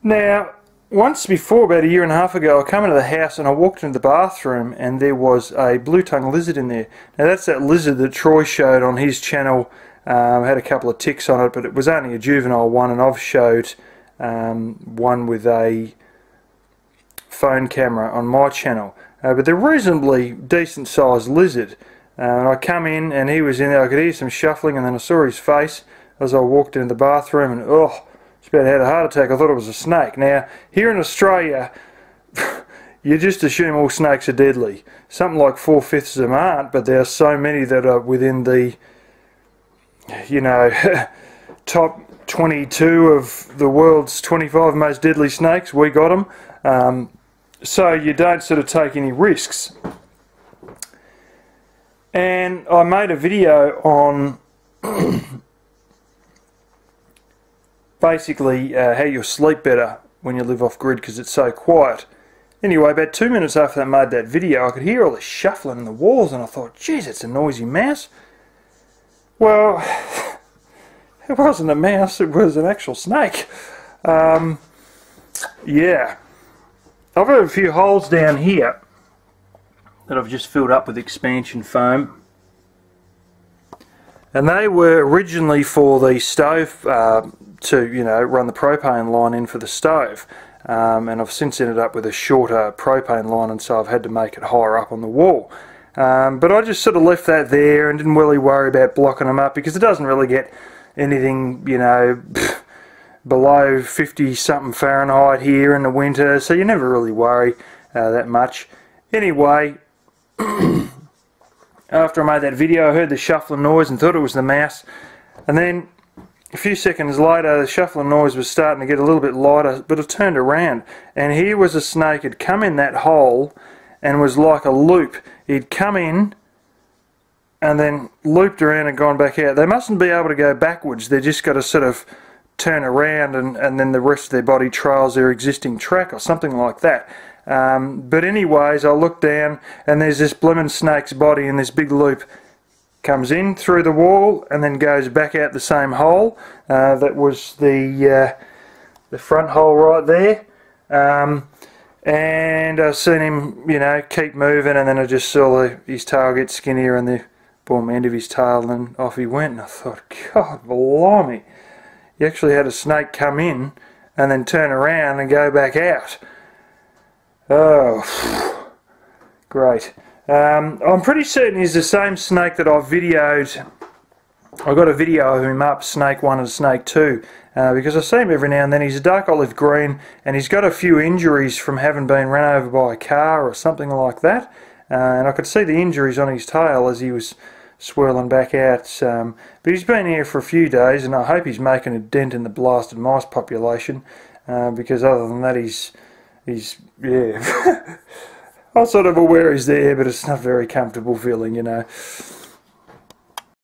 Now, once before, about a year and a half ago, I come into the house and I walked into the bathroom and there was a blue-tongued lizard in there. Now that's that lizard that Troy showed on his channel. Had a couple of ticks on it, but it was only a juvenile one, and I've showed one with a phone camera on my channel. But they're reasonably decent sized lizard. And I come in and he was in there. I could hear some shuffling, and then I saw his face as I walked into the bathroom, and just about had a heart attack. I thought it was a snake. Now, here in Australia, you just assume all snakes are deadly. Something like 4/5 of them aren't, but there are so many that are within the, you know, top 22 of the world's 25 most deadly snakes. We got them. So you don't sort of take any risks. And I made a video on basically how you'll sleep better when you live off grid because it's so quiet. Anyway, about 2 minutes after I made that video, I could hear all this shuffling in the walls, and I thought, geez, it's a noisy mouse. Well, it wasn't a mouse, it was an actual snake. Yeah. I've got a few holes down here that I've just filled up with expansion foam. And they were originally for the stove to, you know, run the propane line in for the stove. And I've since ended up with a shorter propane line, and so I've had to make it higher up on the wall. But I just sort of left that there and didn't really worry about blocking them up because it doesn't really get anything, you know, below 50 something Fahrenheit here in the winter, so you never really worry that much. Anyway, after I made that video, I heard the shuffling noise and thought it was the mouse, and then a few seconds later the shuffling noise was starting to get a little bit lighter, but I turned around and here was a snake had come in that hole and was like a loop. He'd come in and then looped around and gone back out. They mustn't be able to go backwards, they've just got to sort of turn around and then the rest of their body trails their existing track or something like that. But anyways, I look down and there's this blimmin' snake's body in this big loop. Comes in through the wall and then goes back out the same hole. That was the front hole right there. And I've seen him, you know, keep moving, and then I just saw his tail get skinnier and the boom end of his tail, and then off he went. And I thought, God blimey. You actually had a snake come in and then turn around and go back out. Oh, great. I'm pretty certain he's the same snake that I've videoed. I got a video of him up, Snake 1 and Snake 2, because I see him every now and then. He's a dark olive green, and he's got a few injuries from having been run over by a car or something like that. And I could see the injuries on his tail as he was swirling back out. But he's been here for a few days, and I hope he's making a dent in the blasted mice population, because other than that he's yeah. I'm sort of aware he's there, but it's not very comfortable feeling, you know.